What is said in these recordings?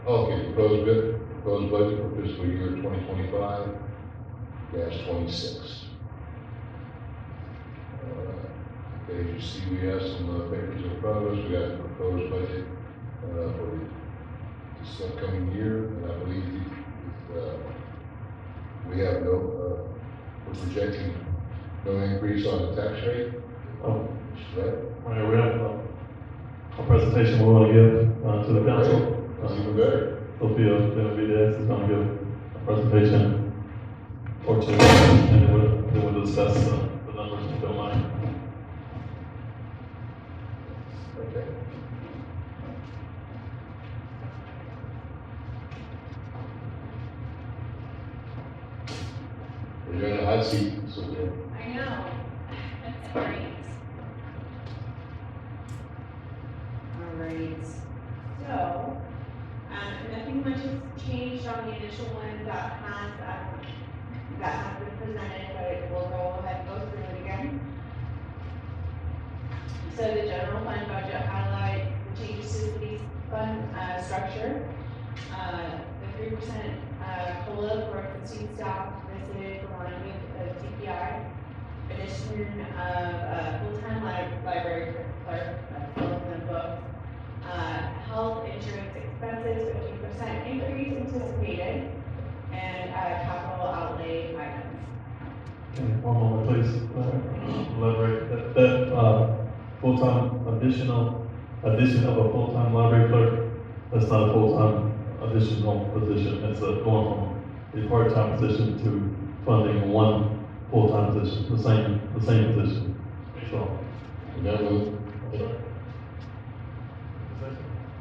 Okay, proposed budget for fiscal year 2025-26. Okay, as you see, we have some papers in front of us. We got the proposed budget for this upcoming year, and I believe we have we're projecting no increase on the tax rate. Oh, Right? right, we have a presentation we want to give to the council. That's even better. Sophia, VDS is going to give a presentation or two, and then we'll discuss the numbers if you don't mind. Okay. You're in a hot seat, Sophia. I know, that's great. All right, so, nothing much has changed on the initial one that has been presented, but we'll go ahead and go through it again. So the general fund budget highlight the changes to the police fund, structure. The 3% COLA for existing staff listed for alignment of CPI. Addition of full-time library clerk, filling the books. Health insurance expenses, 15% increase anticipated, and capital outlay items. Okay, one moment, please. Elaborate. That full-time addition of a full-time library clerk, that's not a full-time additional position. It's going from a part-time position to funding one full-time position, the same position. So. And that will,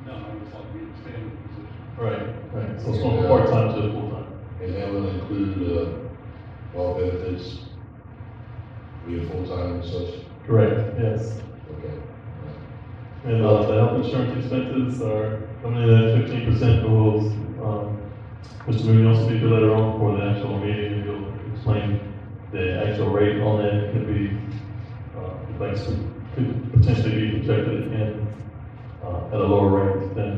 No, I was like, we expand the position. Right. So it's from part-time to full-time. and that will include all benefits, be it full-time and such. Correct, yes. Okay. And the health insurance expenses are coming in at 15%, but we'll, Mr. Mooney will speak later on for the actual meeting, and he'll explain the actual rate on that. It could be, could potentially be projected in, at a lower rate than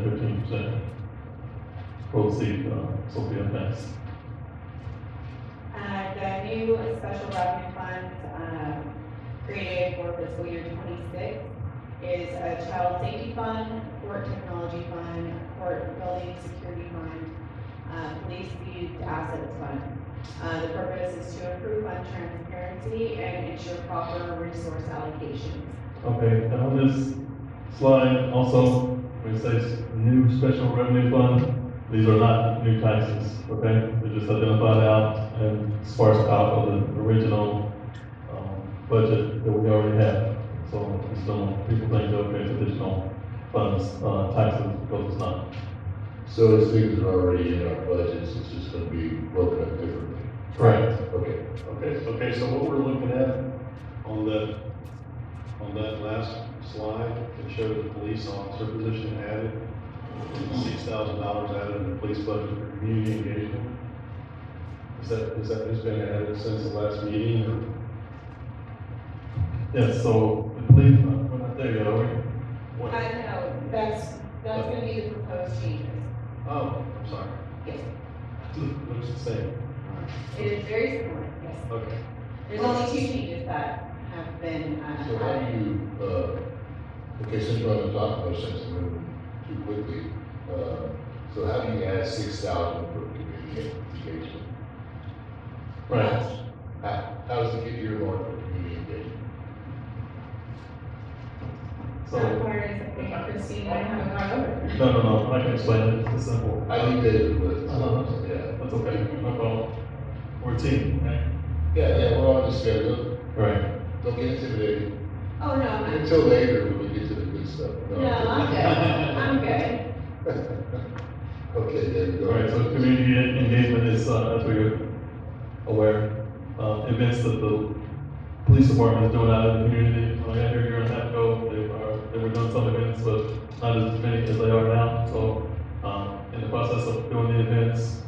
15%. Proceed, Sophia, thanks. The new special revenue fund, created for fiscal year 26 is a child safety fund, court technology fund, court building security fund, police seized assets fund. The purpose is to improve fund transparency and ensure proper resource allocations. Okay, and on this slide, also, when it says new special revenue fund, these are not new taxes, okay? They're just identified out and sparsed out of the original budget that we already have. So it's still, people think, okay, it's additional funds, taxes, because it's not. So those things are already in our budgets, it's just gonna be broken up differently. Correct. Okay. Okay, so what we're looking at on that last slide, it showed the police officer position added, $6,000 added in the police budget for community engagement. Is that has been added since the last meeting, or? Yes, so I believe, we're not there yet, are we? No, that's gonna be the proposed changes. Oh, I'm sorry. Yes, Looks the same. it is very similar, yes. Okay. There's only two changes that have been, So how do added. you, okay, since we're on the topic of since we moved too quickly, so how do you add 6,000 for community engagement? Right. How does it get earmarked for community engagement? So, That part is, I think, Christine, I haven't gone over. no, I can explain it, it's simple. I think that it was, yeah. That's okay, no problem. We're a team, right? Yeah, we're on the schedule, Right. don't get intimidated. Oh, no, I'm, Until later, when we get to the good stuff. no, I'm good, I'm good. Okay, there we go. All right, so community engagement is, as we're aware, events that the police department is doing out in the community. I got here a year and a half ago, they were doing some events, but not as many as they are now. So, in the process of doing the events,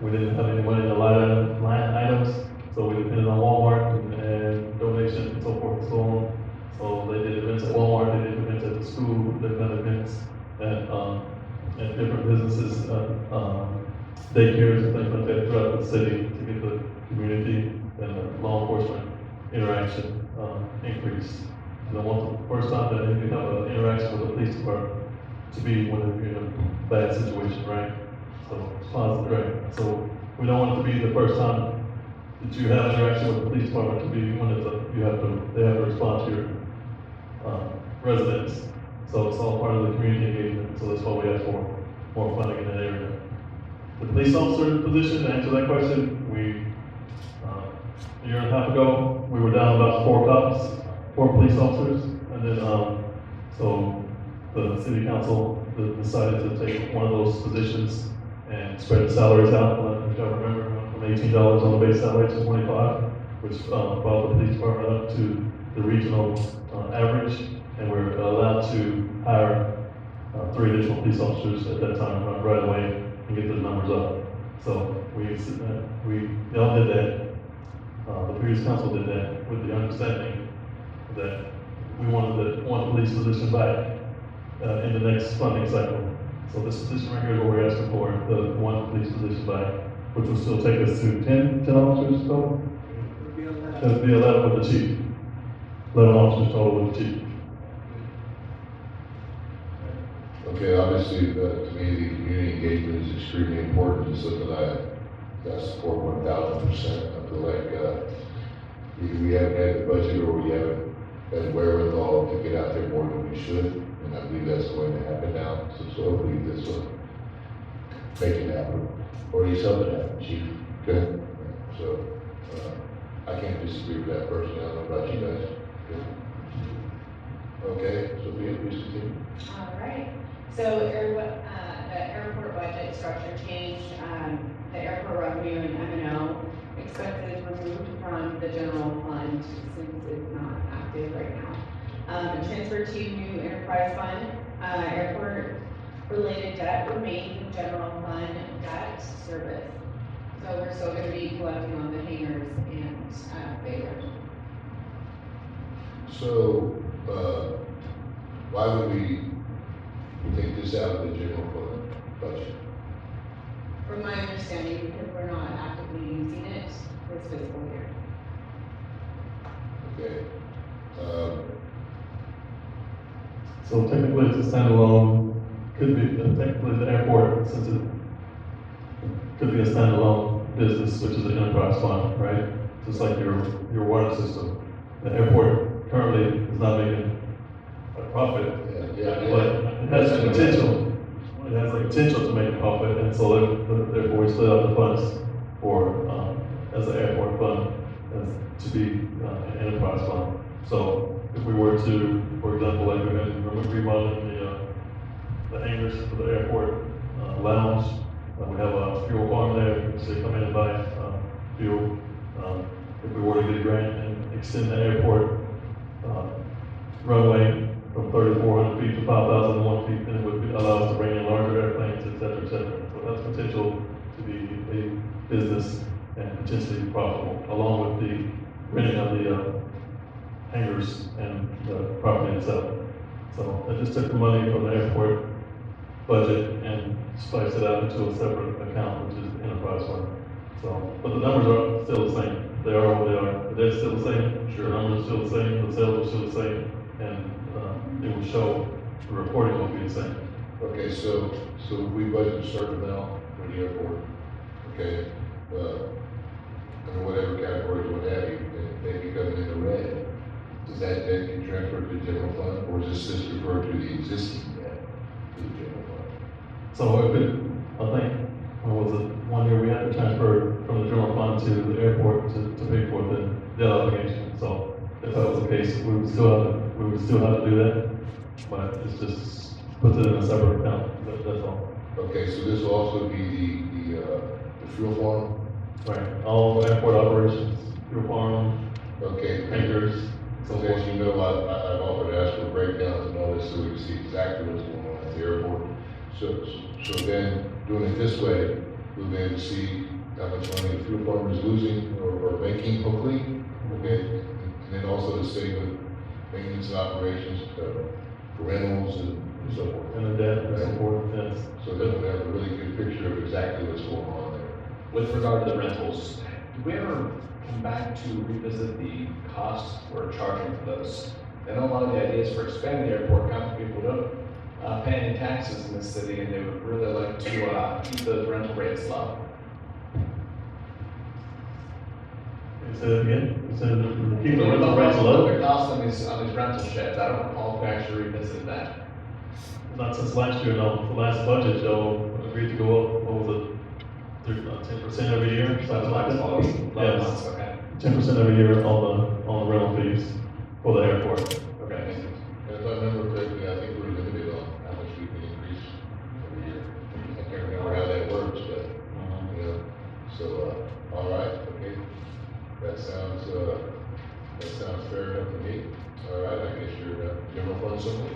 we didn't have any money in the line items, so we depended on Walmart and donations and so forth and so on. So they did events at Walmart, they did events at the school, they've done events at, at different businesses, daycares and things like that throughout the city to get the community and the law enforcement interaction, increased. And I want the first time that you have an interaction with the police department to be when you're in a bad situation, right? So it's positive, right? So we don't want it to be the first time that you have interaction with the police department to be when it's they have to respond to your, residents. So it's all part of the community engagement, so that's why we ask for more funding in that area. The police officer position, to answer that question, a year and a half ago, we were down about 4 police officers, and then, so the city council decided to take one of those positions and spread the salaries out, if y'all remember, from $18 on the base salary to 25, which, brought the police department up to the regional, average, and we're allowed to hire, 3 additional police officers at that time, right away, and get those numbers up. So y'all did that, the previous council did that with the understanding that we wanted one police position back, in the next funding cycle. So this position right here is what we're asking for, the one police position back, which will still take us to 10 officers total? It would be 11 with the chief. 11 officers total with the chief. Okay, obviously, to me, the community engagement is extremely important. It's something I support 1000%. I feel like, either we haven't had the budget or we haven't had wherewithal to get out there more than we should. And I believe that's going to happen now. So hopefully this will make it happen, or at least help it happen, chief. Okay? So, I can't disagree with that personally. I don't know about you guys. Okay, Sophia, please continue. All right, so the airport budget structure changed, the airport revenue and M&O expenses removed from the general fund since it's not active right now. Transfer to new enterprise fund, airport related debt remains in general fund debt service. So we're still gonna be collecting on the hangars and, Baylor. So, why would we take this out of the general fund budget? From my understanding, because we're not actively using it this fiscal year. Okay. So technically it's a standalone, could be, technically the airport, since it could be a standalone business, which is an enterprise fund, right? Just like your water system. The airport currently is not making a profit, Yeah. but it has the potential. It has the potential to make a profit, and so therefore we split up the funds for, as an airport fund, to be an enterprise fund. So if we were to, for example, like we're remodeling the hangars for the airport lounge, we have a fuel farm there, so they come in and buy fuel. If we were to get a grant and extend the airport runway from 3,400 feet to 5,001 feet, then it would allow us to bring in larger airplanes, et cetera, et cetera. So that's potential to be a business and potentially profitable, along with the renting of the hangars and the property itself. So I just took the money from the airport budget and spliced it out into a separate account, which is the enterprise fund. So, but the numbers are still the same. They are what they are. The debt's still the same. Sure. The numbers are still the same. The sales are still the same. And it will show, the reporting will be the same. Okay, so if we budget a certain amount for the airport, okay, under whatever categories, what have you, and they become in the red, does that then get transferred to the general fund, or is this just referred to the existing debt to the general fund? So if it, I think, what was it, 1 year we had to transfer from the general fund to the airport to pay for the debt obligation. So if that was the case, we would still have to do that, but it's just puts it in a separate account. That's all. Okay, so this will also be the fuel farm? Right. All airport operations, fuel farm, Okay. hangars, so So forth. as you know, I've often asked for breakdowns and all this, so we can see exactly what's going on at the airport. So then, doing it this way, we'll be able to see how much money the fuel farm is losing or making, hopefully, okay? And then also the same with maintenance and operations, for rentals and so forth. And the debt and so forth, yes. So with regard to the rentals, did we ever come back to revisit the cost we're charging for those? I know a lot of the ideas for expanding the airport come from people who don't pay any taxes in this city, and they would really like to keep the rental rates low. You said it again? You said keep the What rental about rates what low? the cost on these rental sheds? I don't recall if we actually revisited that. Not since last year, no. The last budget, Joe agreed to go up, what was it? 10% every year, something like that? 11 months, Yes, okay. 10% every year on the rental fees for the airport. Okay. And if I remember correctly, I think we're limited on how much we can increase every year. I can't remember how that works, but, you know, so, all right, okay. That sounds fair enough to me. All right, I guess you're, general fund something?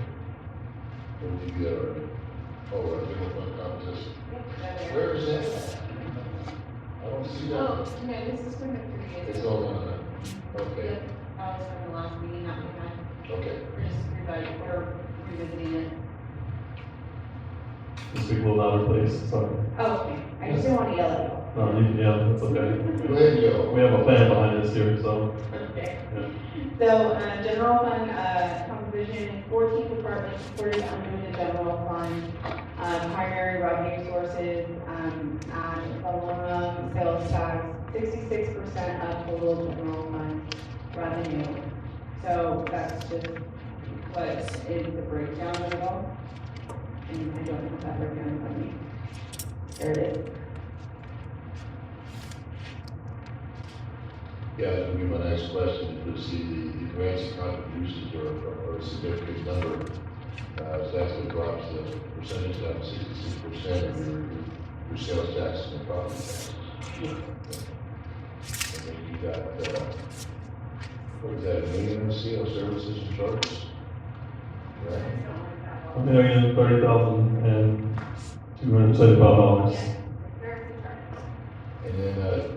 Or did you do that already? Oh, general fund composition. Where is that? I don't see that. Oh, no, this is from the previous. It's all on that. Okay, Yep, that was from the last meeting that we had. okay. We're just revisiting it. Just speak a little louder, please, sorry. Oh, okay, I just didn't want to yell at you. No, yeah, that's okay. Go ahead, Joe. We have a plan behind this here, so, Okay. yeah. So, general fund, composition, 14 departments supported under the general fund. Primary revenue sources, ad valorem, sales tax, 66% of total general fund revenue. So that's just what is the breakdown of it all. And I don't have that breakdown in front of me. There it is. Yeah, that would be my next question, to see the grants and contributions are a significant number. So that's what drops the percentage down to 66% of your sales taxes and property taxes. And then you got, what is that, $1 million in CO services and charges? Right? $1,30,275. And then,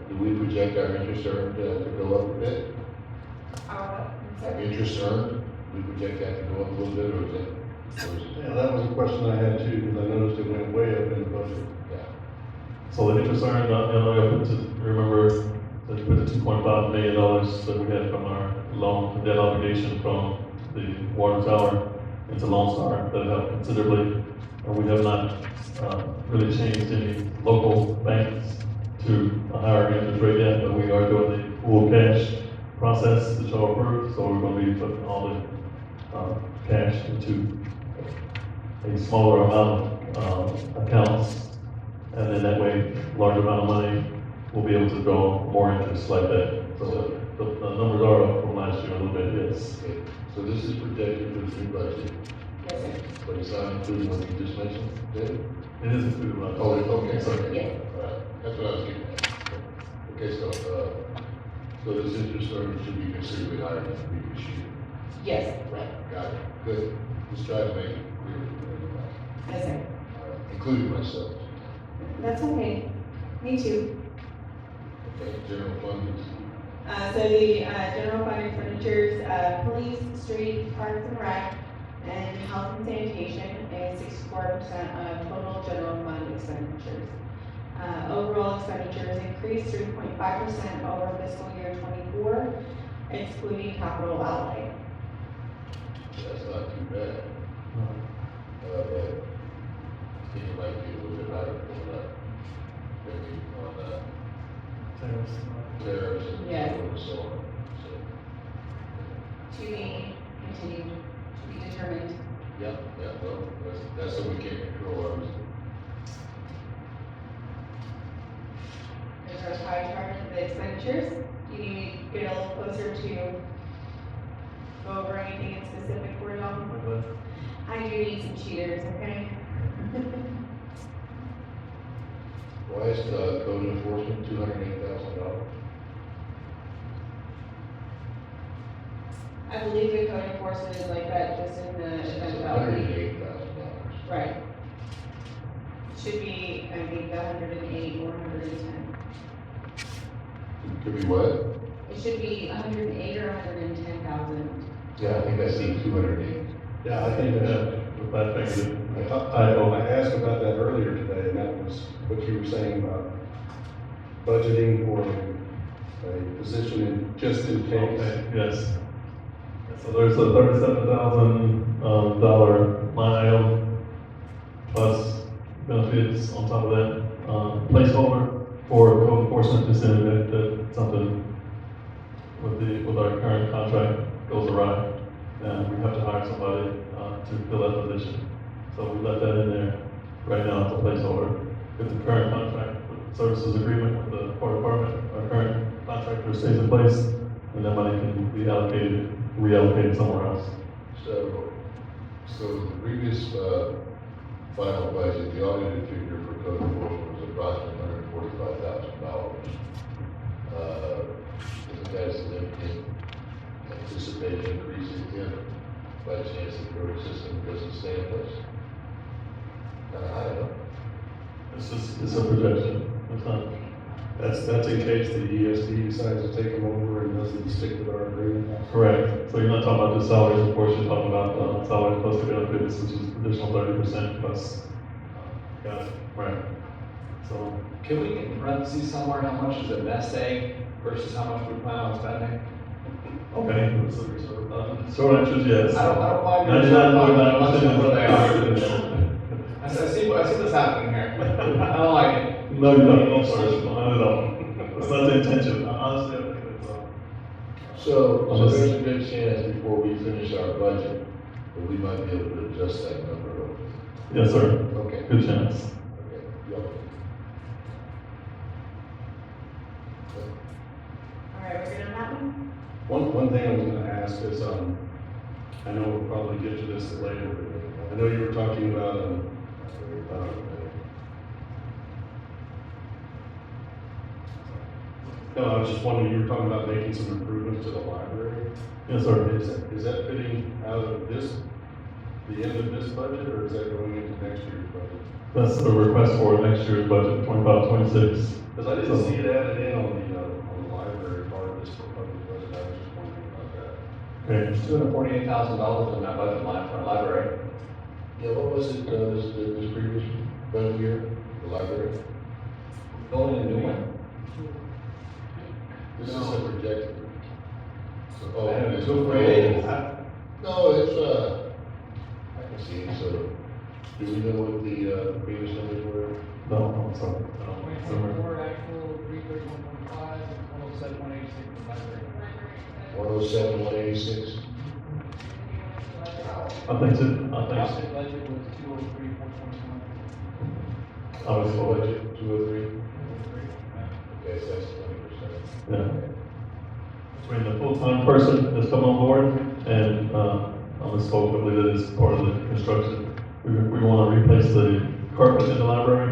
do we project our interest earned to go up a bit? Our interest earned, we project that to go up a little bit, or is it? Yeah, that was a question I had too, because I noticed it went way up in the budget. Yeah. So the interest earned, I put to, remember, that put the $2.5 million that we had from our loan, debt obligation from the water tower into Lone Star, that helped considerably. And we have not, really changed any local banks to a higher interest rate yet, but we are doing the full cash process that y'all approved, so we're gonna be putting all the, cash into a smaller amount of, accounts, and then that way, larger amount of money will be able to draw more interest like that. So the numbers are up from last year a little bit, yes. Okay, so this is projected for the new budget, Yes, sir. but it's not including what you just mentioned, David? It is included in Oh, that. okay, Sorry. okay, all right, that's what I was getting at. Okay, so this interest earned should be considerably higher than the previous year. Yes, Right, got it, good, just try to make it clear for everybody, yes, sir. including myself. That's okay. Me too. Okay, general fund is, So the, general fund expenditures, police, street, parks and rec, and health and sanitation is 64% of total general fund expenditures. Overall expenditures increased 3.5% over fiscal year 24, excluding capital outlay. that's not too bad. But I think it might be a little bit higher than that, maybe on, tariffs and Yes. so on and so on, so. To be continued, to be determined. Yeah, well, that's what we can't control, obviously. There's our pie chart of the expenditures. Do you need to get a little closer to go over anything in specific for y'all? I do need some cheaters, okay? Why is the code enforcement $208,000? I believe the code enforcement is like that just in the event that we. $108,000. Right. Should be, I think, the 108 or 110. Could be what? It should be 108 or 110,000. Yeah, I think I see 208. Yeah, I think that, With that figure, I asked about that earlier today, and that was what you were saying about budgeting for a position just in case. Okay, yes. So there's a $37,000 line item plus benefits on top of that, placeholder for code enforcement, just in that something with our current contract goes awry, and we have to hire somebody, to fill that position. So we left that in there right now as a placeholder. If the current contract with services agreement with the court department, our current contractor stays in place, and that money can be reallocated somewhere else. So the previous, final budget, the audited figure for code enforcement was approximately $145,000. Isn't that a significant anticipated increase if, by chance, the code system doesn't stay in place? I don't know. It's a projection, it's not, That's in case the ESD decides to take them over and doesn't stick with our agreement. correct. So you're not talking about the salaries, of course, you're talking about, salary plus the benefits, which is additional 30% plus. Got it. Right. So, Can we get in parentheses somewhere, how much is a nest egg versus how much we plan on spending? okay, short answer is yes. I don't mind. 99.9% Where they are. I see what's happening here. I don't like it. No, you don't, no, sorry, not at all. It's not the intention, honestly, I think it's, So there's a good chance before we finish our budget, that we might be able to adjust that number. yes, sir, Okay. good chance. Okay, yep. All right, we're good on that one? One thing I was gonna ask is, I know we'll probably get to this later, but I know you were talking about, no, I was just wondering, you were talking about making some improvements to the library. Yes, sir. Is that fitting out of the end of this budget, or is that going into next year's budget? That's the request for next year's budget, 25-26. Because I didn't see it added in on the library part of this proposed budget, I was just wondering about that. Okay, There's $248,000 in that budget line for a library. Yeah, what was it, this previous budget year, the library? Building a new one. This is a projected. I have it's 248. No, it's, I can see it, so, do we know what the previous numbers were? no, I'm sorry. Twenty-four actual, 331.5, and 107, 186 for library. 107, 186? I think so, Opposite budget was 203, 421. I was The told, budget, 203? Okay, so that's 20%. yeah. Between the full-time person that's come on board and, on the scope, I believe that is part of the construction. We want to replace the carpet in the library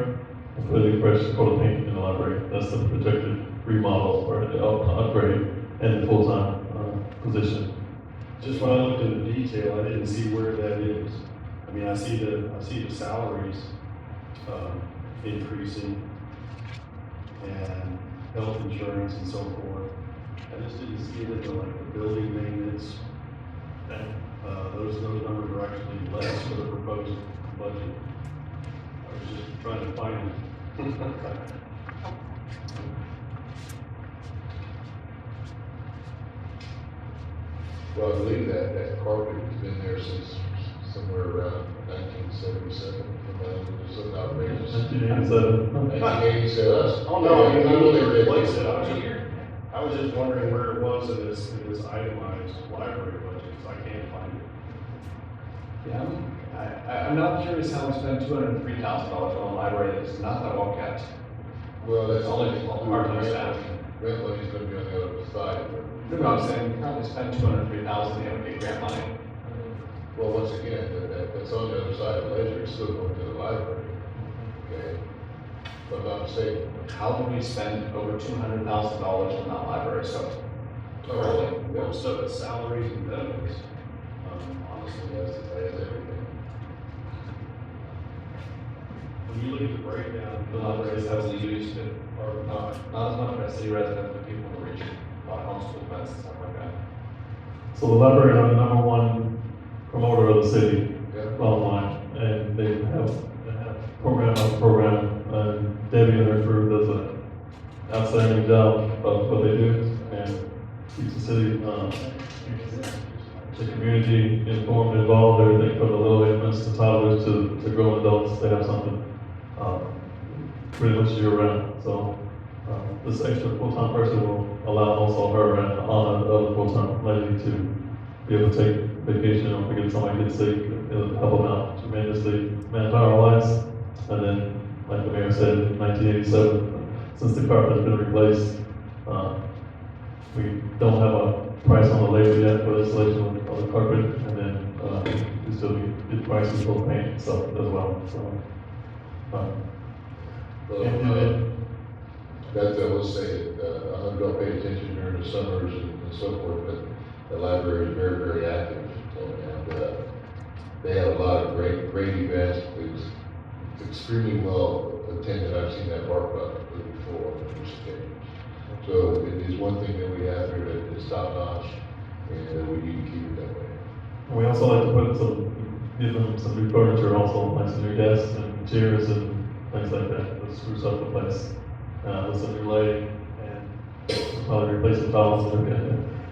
and put a fresh coat of paint in the library. That's the projected remodel or the upgrade and the full-time, position. Just when I looked in the detail, I didn't see where that is. I mean, I see the salaries, increasing and health insurance and so forth. I just didn't see it in the building maintenance. Those numbers are actually less for the proposed budget. I was just trying to find it. Well, I believe that carpet has been there since somewhere around 1977, there's something outrageous. 1987. 1987. Oh, no, I mean, I know they did. replace it. I was just wondering where it was in this itemized library budget, because I can't find it. Yeah, I'm not curious how we spend $203,000 on a library that's not that well kept. Well, that's Only part-time staff. Rent money's gonna be on the other side, but, No, I'm saying we currently spend $203,000, they don't get grant money. well, once again, that's on the other side of the ledger, it's still going to the library. Okay? If I'm not mistaken. How do we spend over $200,000 on that library stuff? Totally. Most of it's salaries and benefits, honestly. That's everything. When you look at the breakdown, The library is heavily used, but or not, not as much by city residents, but people who reach a lot of homeschool events and stuff like that. So the library are the #1 promoter of the city, Yeah. bottom line, and they have program after program, and Debbie and her crew does a outstanding job of what they do and keeps the city, the community informed, involved, everything from the little infants to toddlers to grown adults, they have something, pretty much year round. So, this extra full-time person will allow also her and honor the other full-time lady to be able to take vacation or forget somebody gets sick. It'll help them out tremendously manpower-wise. And then, like the mayor said, in 1987, since the carpet's been replaced, we don't have a price on the labor yet for installation of the carpet, and then, we still get prices for paint and stuff as well, so. Well, And then, that I will say, I don't know if you pay attention during the summers and so forth, but the library is very, very active. And they have a lot of great events. It's extremely well attended. I've seen that park completely full on numerous occasions. So it is one thing that we have here that is top notch, and we need to keep it that way. we also like to give them some new furniture also, like some new desks and chairs and things like that, to spruce up the place. With some new lighting, and we'll probably replace the tiles and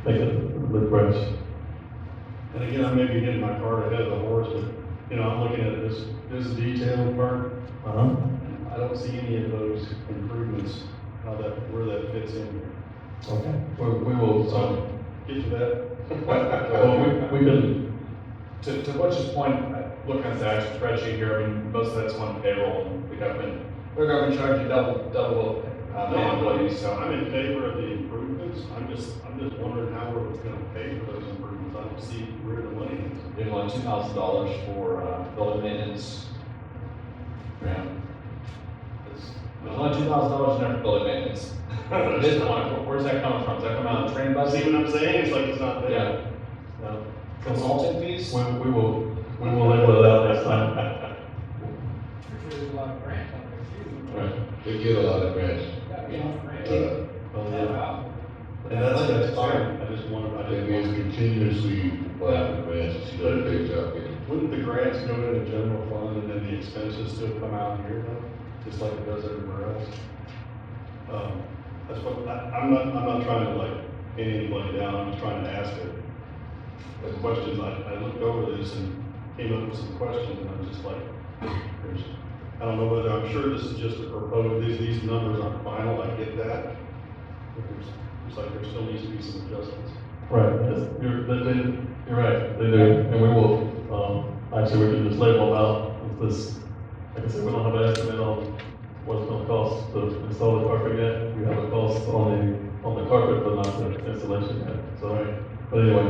make it look fresh. And again, I may be getting my cart ahead of the horse, but, you know, I'm looking at this detailed part. Uh-huh. I don't see any of those improvements, where that fits in here. Okay. We will, So, get to that. well, we can, To Butch's point, looking at the actual spreadsheet here, I mean, most of that's on payroll, and we're gonna be charging double, pay employees, so. I'm in favor of the improvements, I'm just wondering how we're gonna pay for those improvements, I don't see where the money is. There's only $2,000 for, building maintenance. Yeah. There's only $2,000 in there for building maintenance. This one, where's that coming from? Does that come out of the train budget? See what I'm saying, it's like it's not there. Yeah. no. Consulting fees? We will label it out next time. There's a lot of grants on there too. Right. They get a lot of grants. Well, yeah. And that's fine, I just wonder, They get continuously applying for grants, you know, big job getting. wouldn't the grants go into general fund and then the expenses still come out here though, just like it does everywhere else? That's what, I'm not trying to like pin anybody down, I'm just trying to ask it. The questions, I looked over this and came up with some questions and I'm just like, I don't know whether, I'm sure this is just a proposed, these numbers aren't final, I get that. But it's like there still needs to be some adjustments. Right, yes, you're right, they do, and we will, actually, we can just label them out with this. Like I said, we don't have an estimate on what it's gonna cost to install the carpet yet, we have a cost on the carpet, but not the installation yet, so. But anyway,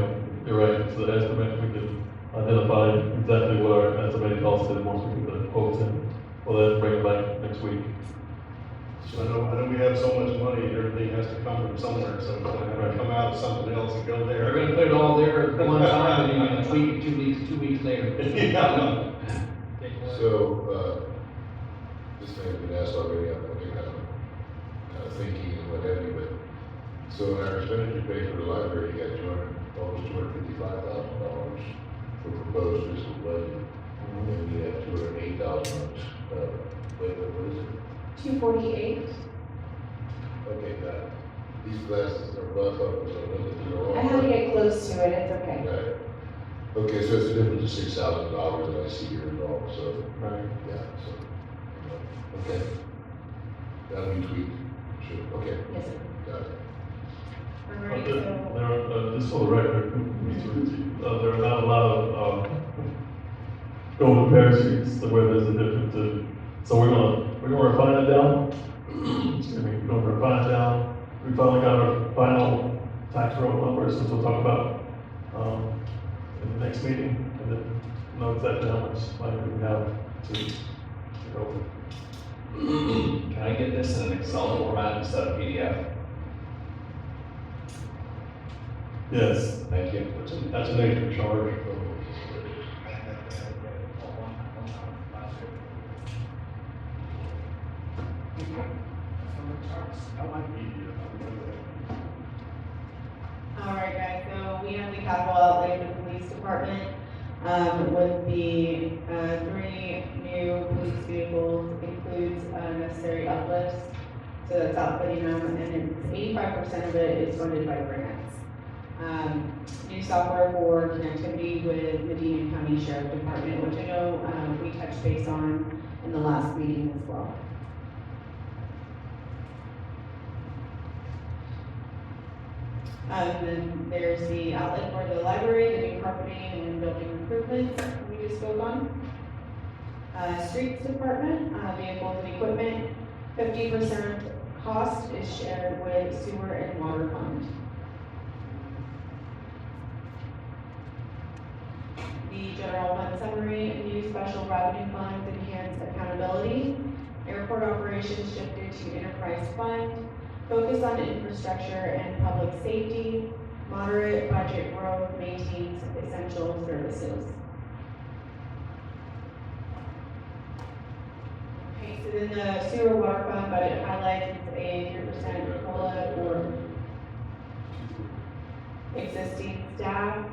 you're right, it's the estimate, we can identify exactly what our estimated cost is once we get the quotes in. We'll then bring it back next week. I know we have so much money and everything has to come from somewhere, so it's gonna have to come out of something else and go there. We're gonna put it all there at one time, and you're gonna tweak it 2 weeks later. Yeah. So, this may have been asked already, I'm kind of thinking and what have you, but, so in our expenditure pay for the library, you got almost $255,000 for proposed fiscal budget. And you have $208,000, wait, what is it? 248. Okay, got it. These glasses are, well, I thought it was a little bit wrong. I had to get close to it, it's okay. Right. Okay, so it's a difference of $6,000 that I see here wrong, so, Right. yeah, so, okay. That'll be tweaked, sure, okay, Yes, sir. got it. All right, so, Just for the record, there are not a lot of, golden parachutes to where there's a difference. So we're gonna refine it down. Excuse me, we're gonna refine it down. We finally got our final tax roll numbers, which we'll talk about, in the next meeting, and then know exactly how much money we have to go with. Can I get this in an Excel format instead of PDF? Yes, Thank you. That's an extra charge. That might be, all right, guys, so we have the capital outlay for the police department, with the, 3 new police vehicles, includes, necessary uplifts. So that's outfitting them, and it's 85% of it is funded by grants. New software for connectivity with Medina County Sheriff Department, which I know, we touched base on in the last meeting as well. Then there's the outlet for the library, the new carpeting and building improvements we just spoke on. Streets department, vehicles and equipment, 50% cost is shared with sewer and water fund. The general fund summary, new special revenue funds enhance accountability. Airport operations shifted to enterprise fund. Focus on infrastructure and public safety. Moderate budget growth maintains essential services. Okay, so then the sewer water fund budget highlights a 3% COLA for existing staff.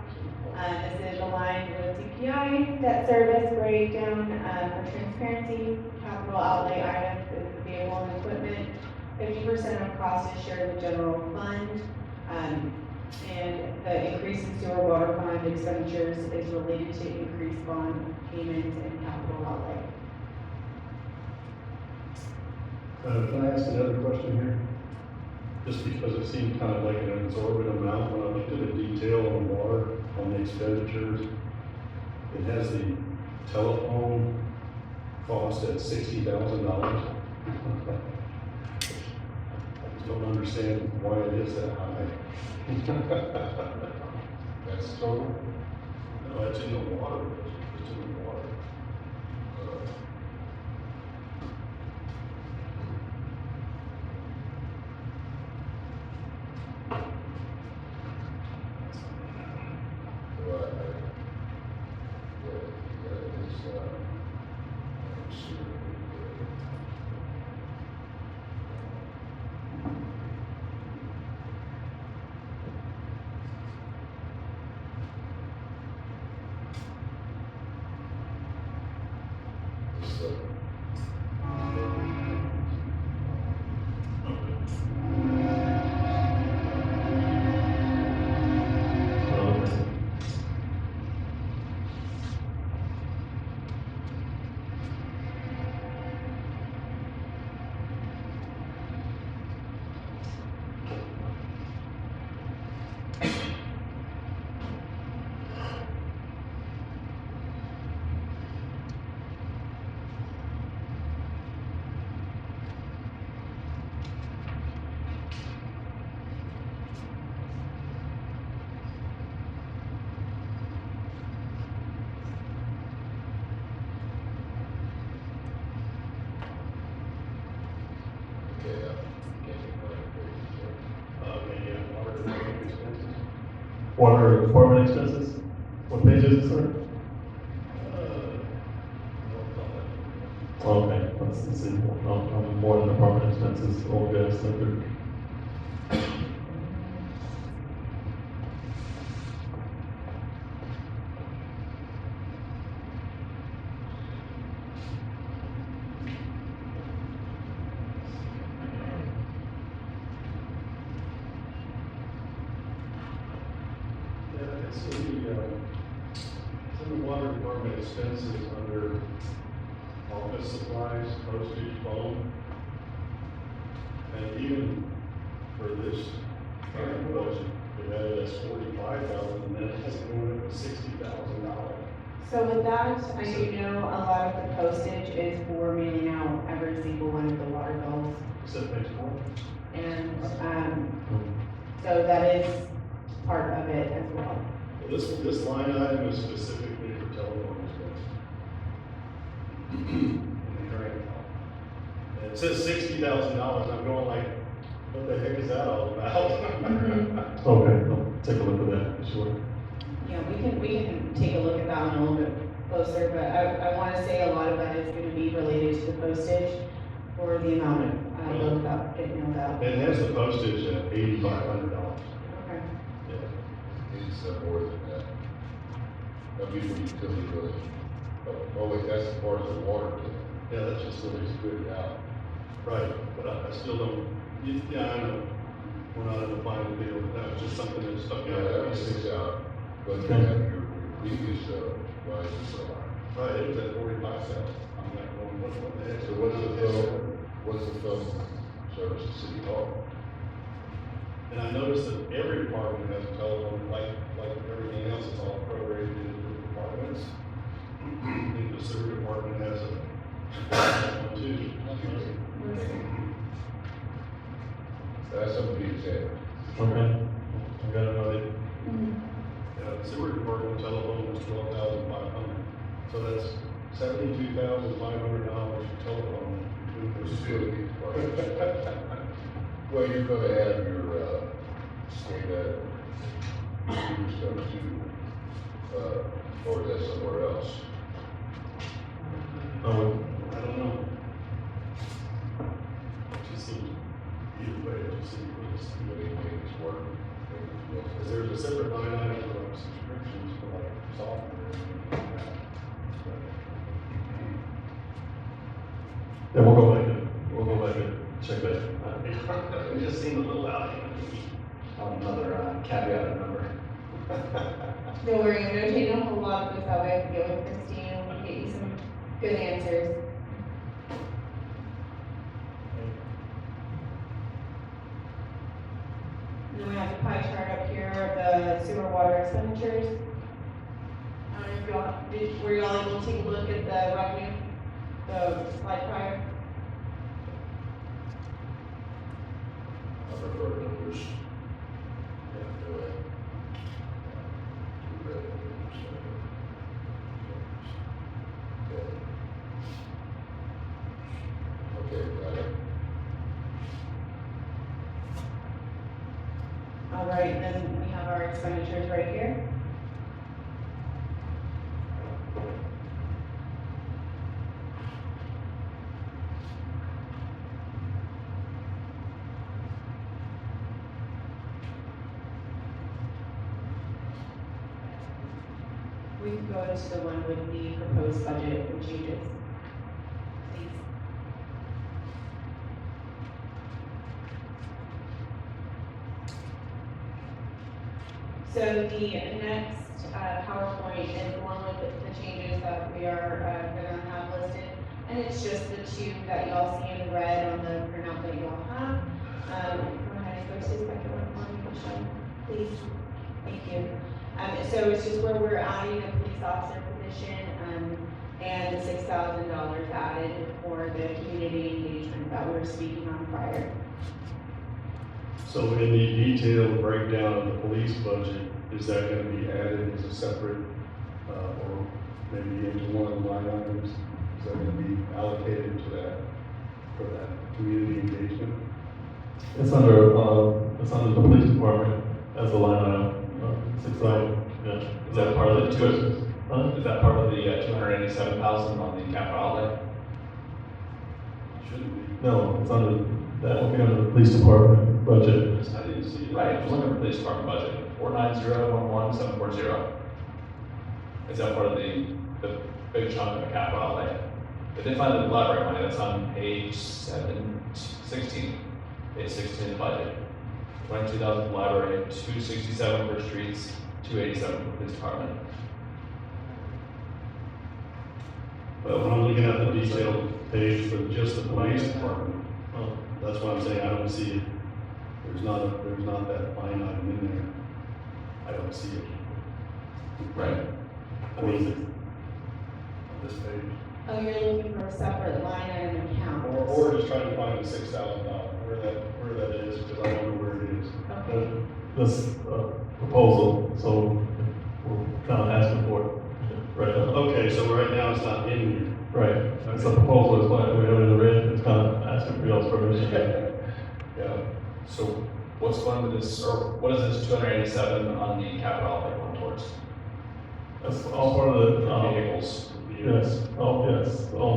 This is aligned with CPI, debt service breakdown, for transparency, capital outlay items is the vehicle and equipment. 50% of cost is shared with general fund, and the increase in sewer water fund expenditures is related to increased bond payments and capital outlay. Can I ask another question here? Just because it seemed kind of like an absorbent amount, when I looked at the detail on water, on the expenditures, it has the telephone cost at $60,000. I don't understand why it is that high. That's total? No, it's in the water, it's in the water. Water department expenses? What page is it, sir? Okay, let's see, more than department expenses, oil, gas, electric. It's in the water department expenses under office supplies, postage, phone. And even for this current budget, it had it as $45,000, and then it has going up to $60,000. So with that, I do know a lot of the postage is for mailing out every single one of the water bills. Except page 4. And, so that is part of it as well. Well, this line item is specifically for telephone expenses. In the current account. And it says $60,000, I'm going like, what the heck is that all about? Okay, I'll take a look at that, for sure. Yeah, we can take a look at that one a little bit closer, but I wanna say a lot of that is gonna be related to the postage for the amount of, load out, getting mailed out. It has the postage at $8,500. Okay. Yeah. It's more than that. That'd be for utility billing. Oh, wait, that's part of the water bill. Yeah, that's just what it's good out. Right, but I still don't, yeah, I know, we're not in the final deal, but that was just something that stuck Yeah, out. that one sticks out, but you have your previous, rises so high. Right, it was at 45 cents. I'm like, going, what the heck? So what's the phone service at City Hall? And I noticed that every department has a telephone, like everything else, it's all prorated into the departments. I think the sewer department has a one too. That's something to be examined. Okay. I got it, buddy. Yeah, the sewer department telephone was 12,500, so that's $72,500 for telephone between those two. Well, you're gonna have your, say that, your stuff too, or is that somewhere else? Oh, I don't know. It just seems, either way, it just seems, You know, make this work, make this work. because there's a separate line item for like subscriptions for like software and everything like that. yeah, we'll go back and check that. It just seemed a little out. Another caveat number. Don't worry, I'm gonna take a whole lot of this out, I have to get with Christine, and we'll get you some good answers. And then we have the pie chart up here of the sewer water expenditures. I don't know if y'all, were y'all able to take a look at the revenue, the slide prior? I prefer numbers. Yeah, go ahead. Okay, got it. All right, then we have our expenditures right here. We can go into the one with the proposed budget and changes. Please. So the next PowerPoint is the one with the changes that we are gonna have listed. And it's just the two that y'all see in red on the printout that y'all have. Go ahead and go to the second one for me, Michelle, please. Thank you. So it's just where we're adding a police officer position, and the $6,000 added for the community engagement that we were speaking on prior. So in the detailed breakdown of the police budget, is that gonna be added as a separate, or maybe into one of the line items? Is that gonna be allocated to that, for that community engagement? It's under the police department as a line item, 6,000, yeah. Is that part of the two? Is that part of the 287,000 on the capital outlay? Shouldn't be. No, it's under, that will be under the police department budget. I didn't see it. Right, just look at the police department budget, 490114740. Is that part of the big chunk of the capital outlay? But then find the library money, that's on page 16. Page 16 of the budget. 22,000 for library, 267 for streets, 287 for police department. But when I'm looking at the detailed page for just the police department, that's why I'm saying I don't see it. There's not that line item in there. I don't see it. Right. I mean, on this page. Oh, you're looking for a separate line item account? Or just trying to find the $6,000, where that is, because I don't know where it is. Okay. This proposal, so we're kind of asking for it right now. Okay, so right now it's not in here. Right, it's a proposal, it's like, we have it in the red, it's kind of asking for y'all's permission. Yeah, so what's going to this, or what is this 287 on the capital outlay going towards? That's all part of the, Vehicles. yes, all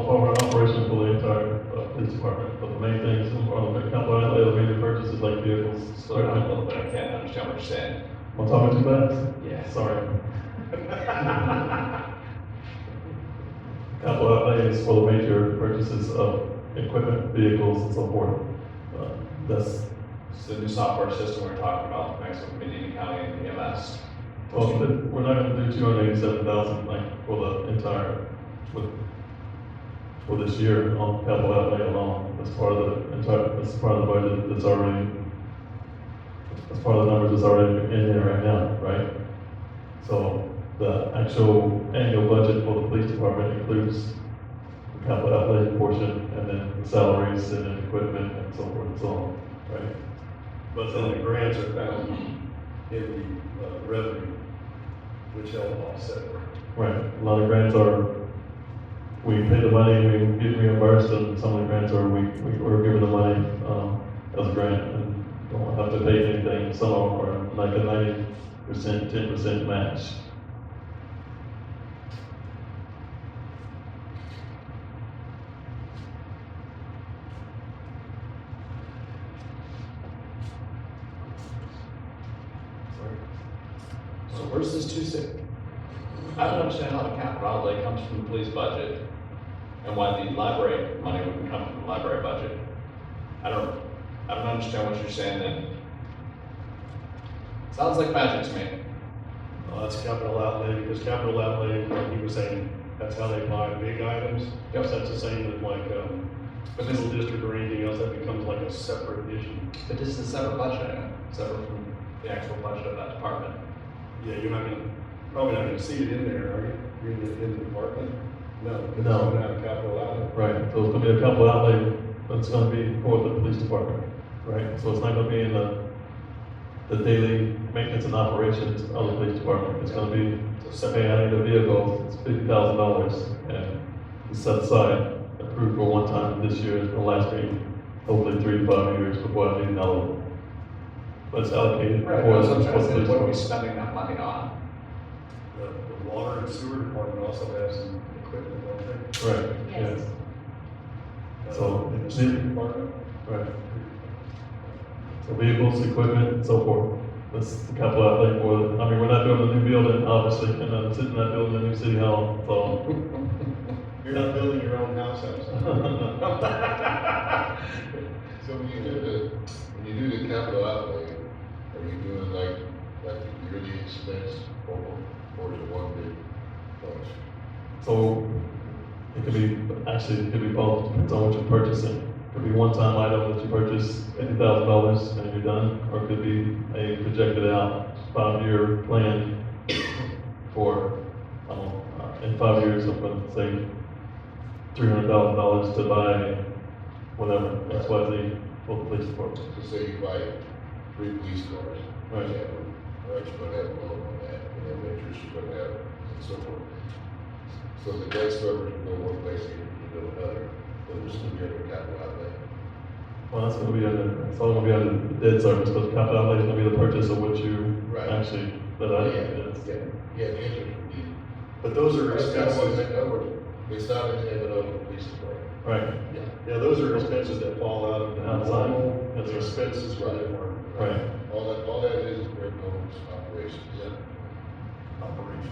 part of our operation for the entire police department, but the main thing is, on the capital outlay, the major purchases like vehicles. Slow down a little bit, I can't understand what you're saying. I'm talking too fast? Yeah. Sorry. capital outlays for the major purchases of equipment, vehicles, and so forth. That's, So the new software system we're talking about, Mexico, Medina County, and EMS. well, we're not gonna do 287,000 like for the entire, for this year on capital outlay alone. That's part of the entire, that's part of the budget that's already, that's part of the numbers that's already in there right now, right? So the actual annual budget for the police department includes the capital outlay portion and then the salaries and then equipment and so forth and so on, right? But then the grants are found in the revenue, which help offset it. Right, a lot of grants are, we pay the money, we get reimbursed, and some of the grants are, we're given the money, as a grant, and don't have to pay anything, some of them are like a 90%, 10% match. So where's this I don't understand how the capital outlay comes from the police budget and why the library money wouldn't come from the library budget. I don't understand what you're saying then. Sounds like magic to me. That's capital outlay, because capital outlay, like he was saying, that's how they buy big items. Yep. That's the same with like, But this- school district or anything else, that becomes like a separate issue. But this is a separate budget item, separate from the actual budget of that department. Yeah, you're not gonna, probably not gonna see it in there, are you? You're in the department? No, because it's No. gonna have a capital outlay. Right, so it's gonna be a capital outlay, that's gonna be for the police department, right? So it's not gonna be in the daily maintenance and operations of the police department. It's gonna be, say, I need a vehicle, it's $50,000, and it's set aside, approved for one time this year, it'll last me hopefully 3 to 5 years before I need another one. But it's allocated Right, for that's the what I'm trying to say, police what are we department. spending that money on? The water and sewer department also has some equipment, don't they? Right, Yes. yes, So, In the sewer department? right. So vehicles, equipment, and so forth. That's the capital outlay for it. I mean, we're not doing a new building, obviously, and I'm sitting not building a new city hall, so. You're not building your own house. So when you do the capital outlay, are you doing like the yearly expense or is it one big bunch? So it could be, actually, it could be both, depends on what you're purchasing. It could be one-time item that you purchase $50,000 and you're done, or it could be a projected out 5-year plan for, in 5 years, I'm gonna say $300,000 to buy whatever, X, Y, Z for the police department. So say you buy 3 police cars, for Right. example, right, you're gonna have a loan on that, and then interest you're gonna have, and so forth. So the debt service can go one place, you can go another, but it's still be under capital outlay. Well, that's gonna be under, it's all gonna be under the debt service, but the capital outlay is gonna be the purchase of what you Right. actually, that I, it's, Yeah, the interest would be. But those are That's kind of what, expenses, in other words, it's not in the police department. right, yeah, those are expenses that fall out of the Outside. normal Yes, sir. expenses for the department. right. All that is their goals, operations.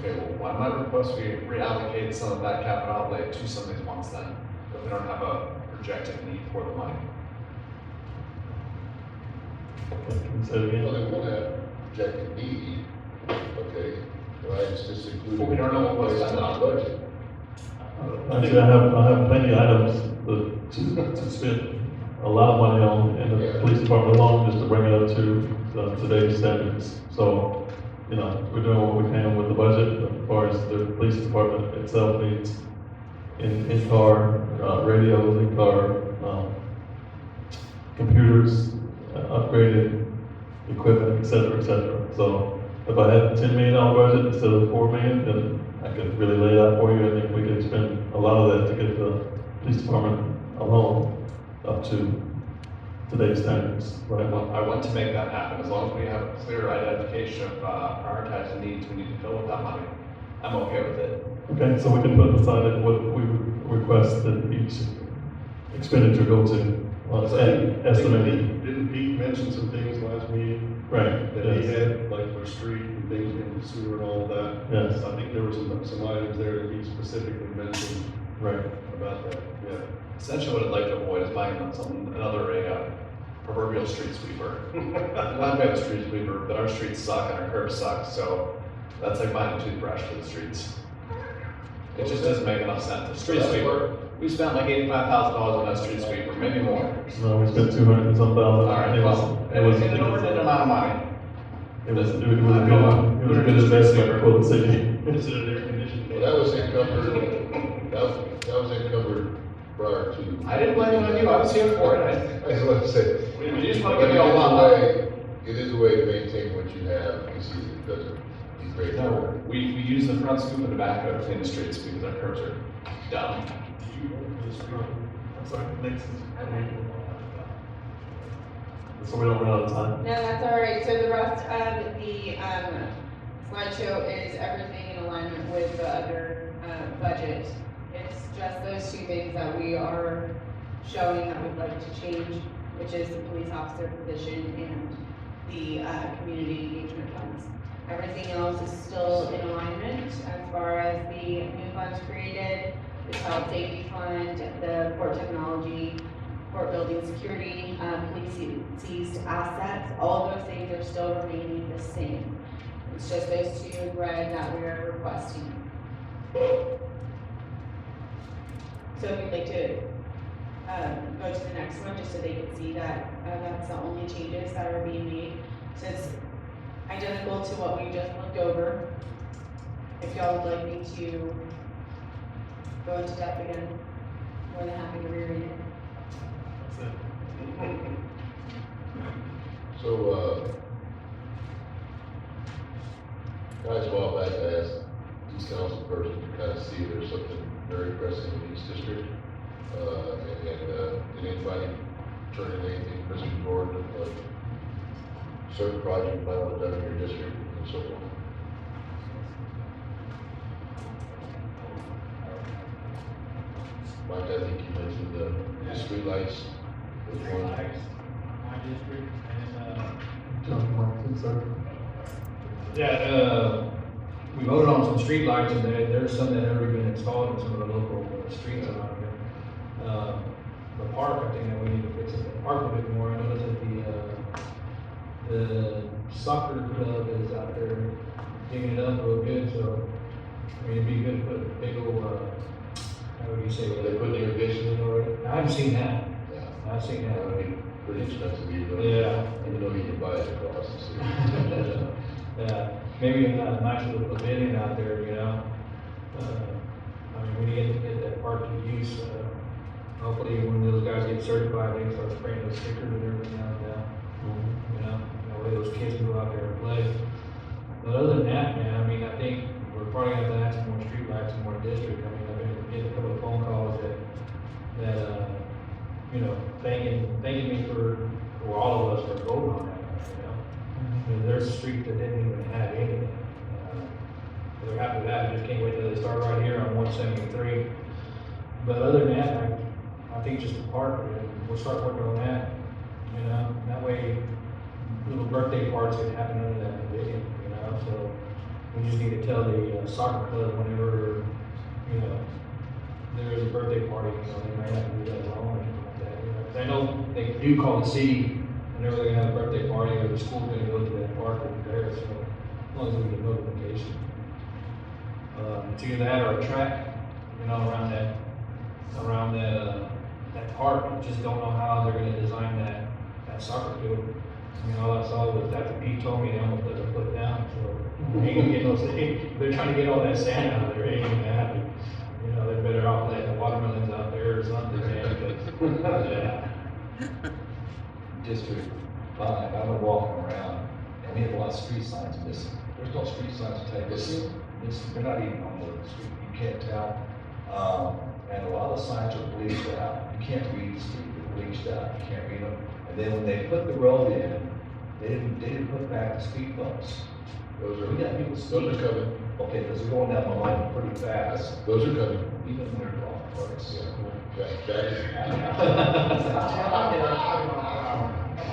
Okay, well, why not request we reallocate some of that capital outlay to some of these ones then? If we don't have a projected need for the money. Okay, can you say it Well, again? they won't have projected need, okay, right, it's just included. Well, we don't know what was in done our on budget. Actually, I have plenty of items to spend a lot of money on in the Yeah. police department alone, just to bring it up to today's standards. So, you know, we're doing what we can with the budget, as far as the police department itself needs in-car, radios, in-car, computers, upgraded equipment, et cetera, et cetera. So if I had a $10 million budget instead of $4 million, then I could really lay it out for you, and think we could spend a lot of that to get the police department alone up to today's standards, right? I want to make that happen, as long as we have clear identification of prioritized needs we need to fill with that money. I'm okay with it. Okay, so we can put aside what we would request that each expenditure go to, estimated, Didn't Pete mention some things last meeting right, that he yes, had, like for street and things in the sewer and all of that? yes, I think there were some items there that he specifically mentioned Right. about that, yeah. Essentially, what I'd like to avoid is buying another proverbial street sweeper. I love we have a street sweeper, but our streets suck and our curbs suck, so that's like buying a toothbrush for the streets. It just doesn't make enough sense. A street sweeper, we spent like $85,000 on that street sweeper, maybe more. No, we spent 200 and some thousand. All right, It was, well, it was, an inordinate amount of money. it was a good investment for the city. Is it an air conditioning? Well, that was encumbered, that was encumbered prior to. I didn't blame it on you, I was here for it. That's what I said. You just wanna But give me a lot. it is a way to maintain what you have, you see, it doesn't, be great. No, we use the front scoop and the back to clean the streets because our curbs are dumb. I'm sorry, next. So we don't run out of time. No, that's all right, so the rest of the, slideshow is everything in alignment with the other, budget. It's just those two things that we are showing that we'd like to change, which is the police officer position and the, community engagement funds. Everything else is still in alignment as far as the new funds created, the child safety fund, the port technology, port building security, police seized assets, all of those things are still remaining the same. It's just those two in red that we are requesting. So if you'd like to, go to the next one, just so they can see that, that's the only changes that are being made. So it's identical to what we just looked over. If y'all would like me to go into depth again, more than happy to reread it. That's it. So, guys, a while back, I asked each council person to kind of see if there's something very pressing in each district. Did anybody turn in anything, Mr. Gordon, like certain project you might want done in your district and so forth? Mike, I think you mentioned the streetlights. Which one? My district, and, John Martin, sir. yeah, we voted on some streetlights, and there's some that have already been installed in some of the local streets around here. The park, I think that we need to fix it, the park a bit more. I noticed that the soccer club is out there digging it up real good, so, I mean, it'd be good to put a big old, how would you say? They put irrigation in already? I haven't seen that. Yeah. I've seen That that. would be pretty expensive either. Yeah. Even though you can buy it across the city. Yeah, maybe a nice little pavilion out there, you know? I mean, we need to get that park to use, hopefully when those guys get certified, they can start spraying those stickers and everything out there, you know? That way those kids can go out there and play. But other than that, man, I mean, I think we're probably gonna have to add some more streetlights in more district. I mean, I've been getting a couple of phone calls that, you know, thanking me for all of us for voting on that, you know? And there's a street that didn't even have anything. They're happy with that, just can't wait till they start right here on 173. But other than that, I think just the park, and we'll start working on that, you know? That way, little birthday parties can happen under that pavilion, you know? So we just need to tell the soccer club whenever, you know, there is a birthday party, you know, they might have to do that alone or something like that, you know? 'Cause I know they do call the city whenever they're gonna have a birthday party or the school's gonna go to that park over there, so as long as we get notification. It's either that or a track, you know, around that park. I just don't know how they're gonna design that soccer field. I mean, all I saw was that the Pete told me they almost let it put down, so they ain't gonna get no, they're trying to get all that sand out of there, it ain't gonna happen. You know, they're better off letting the watermelons out there or something, man, but, yeah. District 5, I was walking around, and we have a lot of street signs missing. There's no street signs to take this. They're not even on the street, you can't tell. And a lot of the signs are bleached out. You can't read the street, they're bleached out, you can't read them. And then when they put the road in, they didn't put back the speed bumps. Those are, We got people those speeding. are coming. Okay, because they're going down the line pretty fast, Those are coming. even when they're golf carts. Jack is.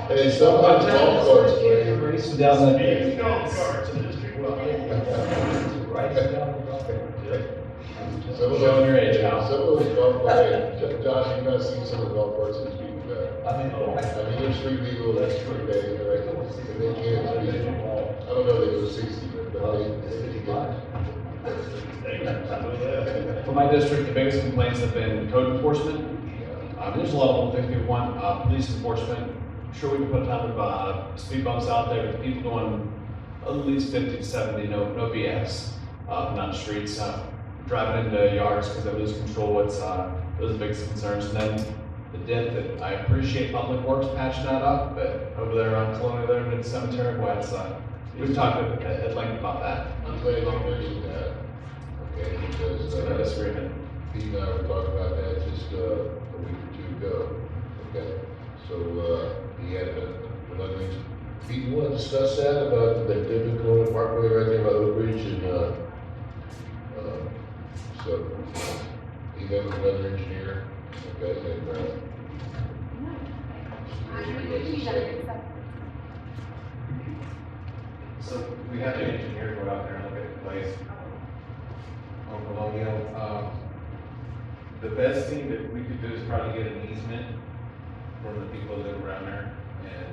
Hey, sometimes golf carts, man. Racing down that. Speeding golf carts in District 1. Right down the golf cart. Some of Showing them, your age, Hal. some of those golf carts, Josh, you've not seen some of the golf carts these people got. I mean, I mean, they're street legal, that's true, they, right, and they can't speed. I don't know, they go 60, but they can For my district, the biggest complaints have been code enforcement. There's a lot of little things people want, police enforcement. Sure, we can put a ton of, speed bumps out there, but people going at least 50 to 70, no BS, not streets, driving into yards because they lose control, those are the biggest concerns. And then the dip that I appreciate Public Works patching that up, but over there on Colonial there near the cemetery, boy, we've talked at length about that. I'm glad you mentioned that, okay, because, So no disagreement. Pete and I were talking about that just, a week or two ago, okay? So, he had another reason. Pete, you wanna discuss that about the Devine Colonial Parkway right there by Oak Ridge and, so, he met with another engineer, okay, and, So we had an engineer go out there and look at the place on Colonial. The best thing that we could do is probably get an easement from the people that live around there and,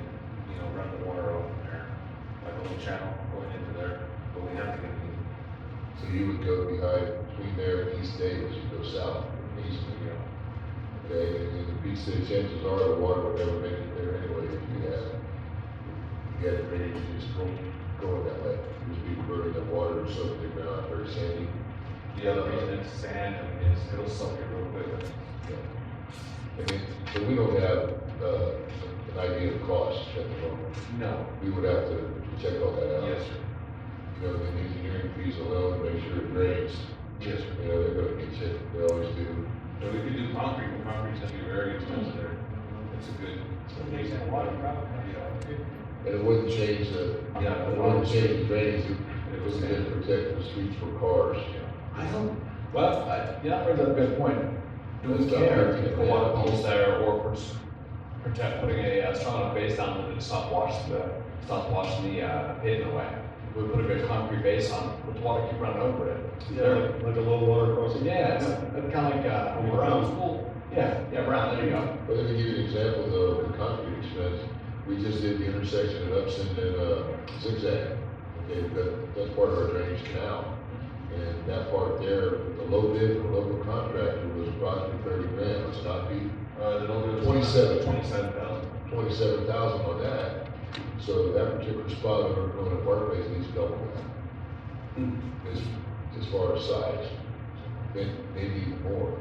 you know, run the water off from there, like a little channel going into there, but we have to get an easement. so you would go behind, between there and East Davis, you go south, east, You know, okay, and Pete said chances are the water would never make it there anyway if you had it ready to just go that way. Just be burning the water or something, the ground, very sandy. the other reason it's sand, I mean, it'll soak it real quick. Yeah. I mean, so we don't have, an idea of cost at the moment. No, We would have to check all that out. yes, sir. You know, the engineering fees alone, make sure it drains. Yes, sir. You know, they're gonna get you, they always do. So we could do concrete, but concrete's gonna be very expensive there. It's a good. And it wouldn't change the, Yeah. it wouldn't change the drainage, it was to protect the streets for cars. I don't, well, yeah, that's a good point. Do we That's not care fair. if the water pumps there or protect, putting a strong enough base down that it stops washing the pavement away? We put a good concrete base on, with the water keep running over it. Yeah, like a low water crossing. Yeah, it's kind of like, Brown. school. Yeah, Brown, there you go. But let me give you an example though, of the concrete expense. We just did the intersection at Upson and, Zigzag. Okay, that's part of our drainage canal. And that part there, the low bid from a local contractor was approximately 30 grand, let's not be The logo is 27. 27,000. 27,000 on that. So that particular spot over going to Parkway is at least double that. As far as size, maybe even more.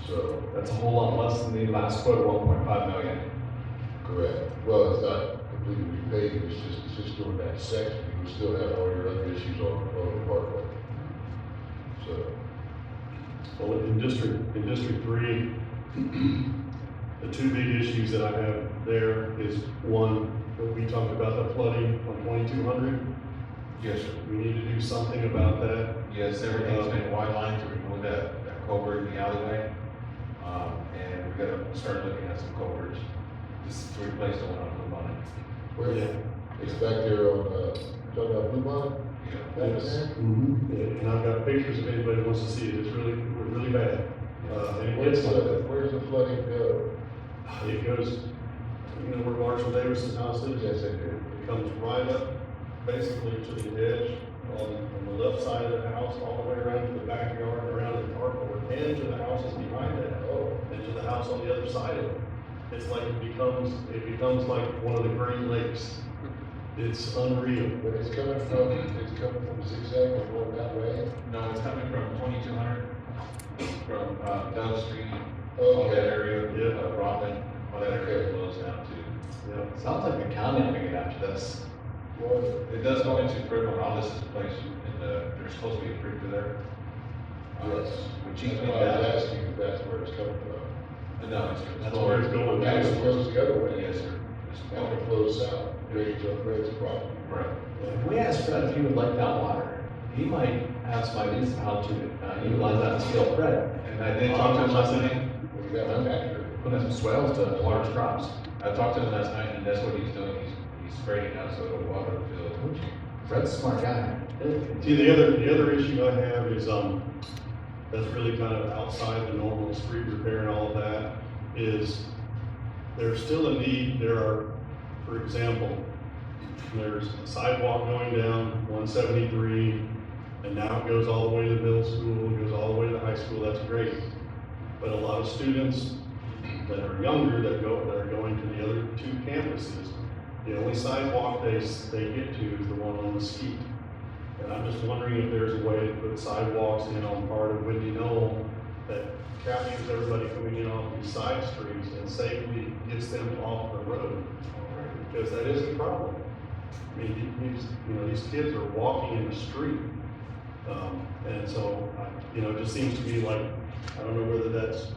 So, That's a whole lot less than the last quote of 1.5 million. correct. Well, it's not completely repaid, it's just doing that section. You would still have all your other issues on the Parkway. So, Well, in District 3, the two big issues that I have there is one, that we talked about the flooding on 2200. Yes, sir. We need to do something about that. Yes, everything's been white lined to remove that culvert in the alleyway. And we gotta start looking at some culverts, just to replace the one on Blue Bonnet. where, it's back there on, talking about Blue Bonnet? Back Yes. there? Yeah, and I've got pictures if anybody wants to see it, it's really bad. And it gets like, Where's the flooding go? it goes, you know where Marshall Davis's house is? Yes, I do. It comes right up, basically to the edge, on the left side of the house, all the way around to the backyard, around the carport, and to the houses behind that. Oh. And to the house on the other side of it. It's like it becomes like one of the Great Lakes. It's unreal. But it's coming from Zigzag and going that way? No, it's coming from 2200, from, Dove Street, all that Okay. area, Yeah. Robin, all that area flows down to. Yeah. Sounds like the county ought to get after this. Well, It does go into Critical Hall, this is the place, and, there's supposed to be a creek to there. yes. Which That's he's why been I was down. asking if that's where it's coming from. No, That's where it's going. That one flows the other way. Yes, sir. That one flows south, drains up Red's property. Right. If we ask Fred if he would like that water, he might have some ideas of how to utilize that skill. Fred, And I did talk to him last night, Well, you got a factor. put in some swales to water his crops. I talked to him last night, and that's what he's doing, he's spraying it out so it'll water the field. Fred's a smart guy. See, the other issue I have is, that's really kind of outside the normal street repair and all of that, is there's still a need. There are, for example, there's a sidewalk going down 173, and now it goes all the way to the middle school, it goes all the way to the high school, that's great. But a lot of students that are younger that are going to the other two campuses, the only sidewalk they get to is the one on Mesquite. And I'm just wondering if there's a way to put sidewalks in on part of Windy Knoll that captures everybody coming in off these side streets and safely gets them off the road. Because that is a problem. I mean, these kids are walking in the street. And so, it just seems to be like, I don't know whether that's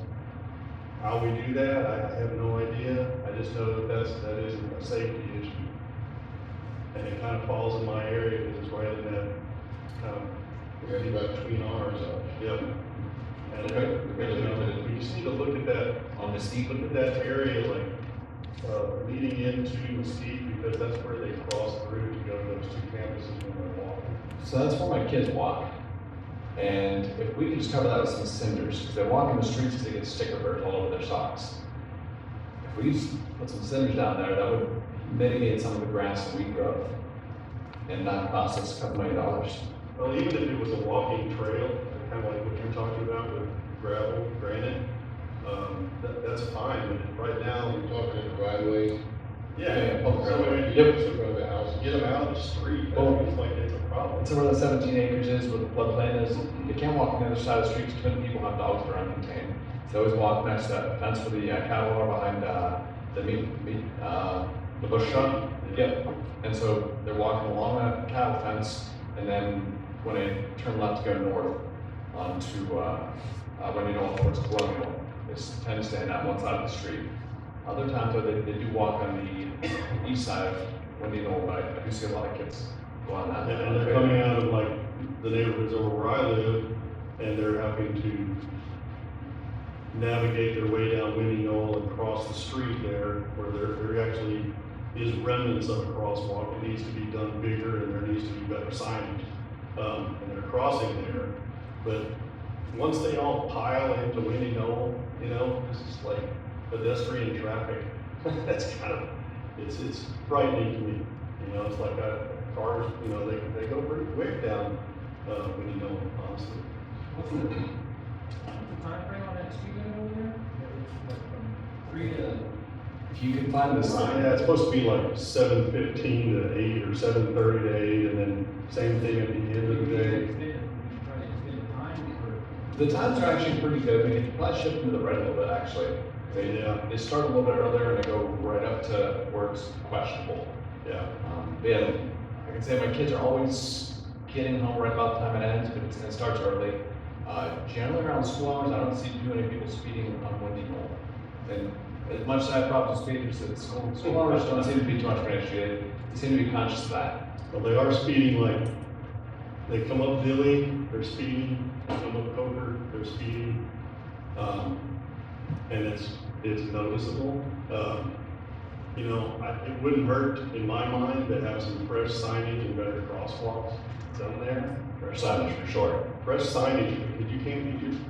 how we do that, I have no idea. I just know that is a safety issue. And it kind of falls in my area because it's right in that kind of, Yeah, about between ours. yep. And Okay. we just need to look at that, On Mesquite, look at that area like, leading into Mesquite, because that's where they cross through to go to those two campuses when they're walking. so that's where my kids walk. And if we could just cover that with some cinders, because they walk in the streets because they get sticker burrs all over their socks. If we just put some cinders down there, that would mitigate some of the grass and weed growth and not cost us a couple $1 million. Well, even if it was a walking trail, kind of like what you're talking about with gravel, granite, that's fine, but right now, We're talking in the right of ways. yeah, Public so right of if way, you yep, in front of the house. get them out of the street, Oh. that seems like it's a problem. And so where the 17 acres is, where the floodplain is, you can't walk on the other side of the street because too many people have dogs that are uncontained. So always walk next to that fence where the cattle are behind the bush shop. Yep. And so they're walking along that cattle fence, and then when they turn left to go north onto when you know towards Colonial, they tend to stay on that one side of the street. Other times though, they do walk on the east side of Windy Knoll, but I do see a lot of kids go on that. And they're coming out of like the neighborhoods over where I live, and they're having to navigate their way down Windy Knoll and cross the street there, where there actually is remnants of a crosswalk. It needs to be done bigger, and there needs to be better signage. And they're crossing there, but once they all pile into Windy Knoll, this is like pedestrian traffic. That's kind of, it's frightening to me. It's like cars, they go pretty quick down Windy Knoll, honestly. What's the timeframe on that speed limit over there? Like from 3 to. If you can find the sign, Yeah, it's supposed to be like 7:15 to 8 or 7:30 to 8, and then same thing at the end of the day. Try to extend the time for. the times are actually pretty good. We could probably shift them to the right a little bit, actually. They start a little bit earlier and they go right up to where it's questionable. Yeah. But yeah, I can say my kids are always getting home right about the time it ends, but it starts early. Generally around school hours, I don't see too many people speeding on Windy Knoll. And as much as I have problems with speeders, at school hours don't seem to be too much of an issue. They seem to be conscious of that. Well, they are speeding like, they come up Dilly, they're speeding, they come up Coker, they're speeding. And it's noticeable. It wouldn't hurt, in my mind, to have some fresh signage and better crosswalks done there. Or signage for sure. Fresh signage, because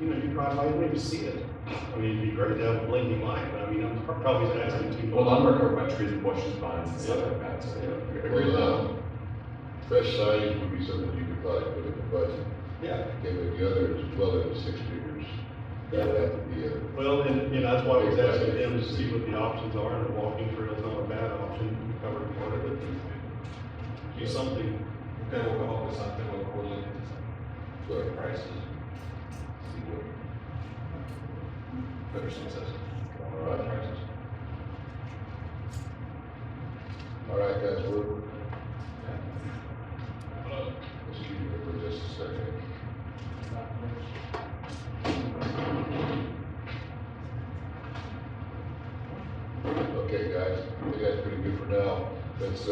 you drive by, you don't even see it. I mean, it'd be great to have a blinking light, but I mean, I'm probably asking too Well, much. lumber covered by trees and bushes, vines and stuff like that, so yeah, agree with that. Fresh signage would be something you could probably put in the budget. Yeah. Okay, but the other is well into 6 figures. That would have to be a. Well, and that's why I was asking them to see what the options are, and the walking trail is not a bad option, you covered part of it. Do something. Okay, we'll come up with something, we'll look into some Sorry. prices, see what better success. All right. Prices. All right, guys, excuse me for just a second. Okay, guys, I think that's pretty good for now. Let's,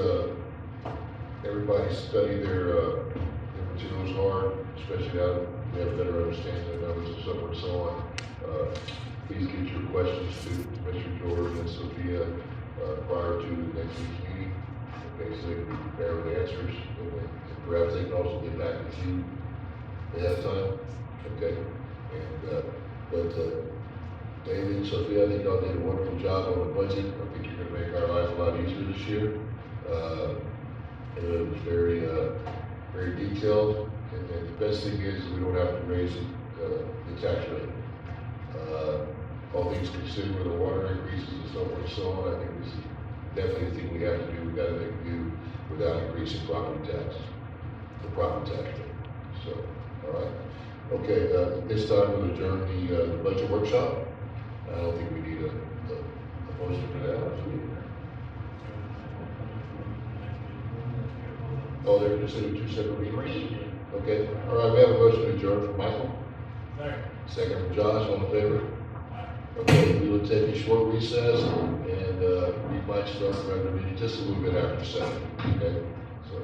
everybody study their materials hard, especially now that we have a better understanding of numbers and so forth and so on. Please get your questions to Mr. George and Sophia, prior to the next week's meeting. Okay, so they can prepare the answers, and then perhaps they can also get back with you ahead of time. Okay, And, David and Sophia, I think y'all did a wonderful job on the budget. I think you're gonna make our life a lot easier this year. And it was very detailed, and the best thing is we don't have to raise the tax rate. All things considered with the water increases and so forth and so on, I think this is definitely the thing we have to do. We gotta make do without increasing property taxes, the property tax rate. So, all right. Okay, this time we'll adjourn the budget workshop. I don't think we need a motion for that, do we? Oh, they're considered two separate meetings? Okay, all right, we have a motion to adjourn from Michael. Second from Josh, all in favor? Okay, we will take a short recess and we might start the regular meeting just a little bit after 7, okay? So.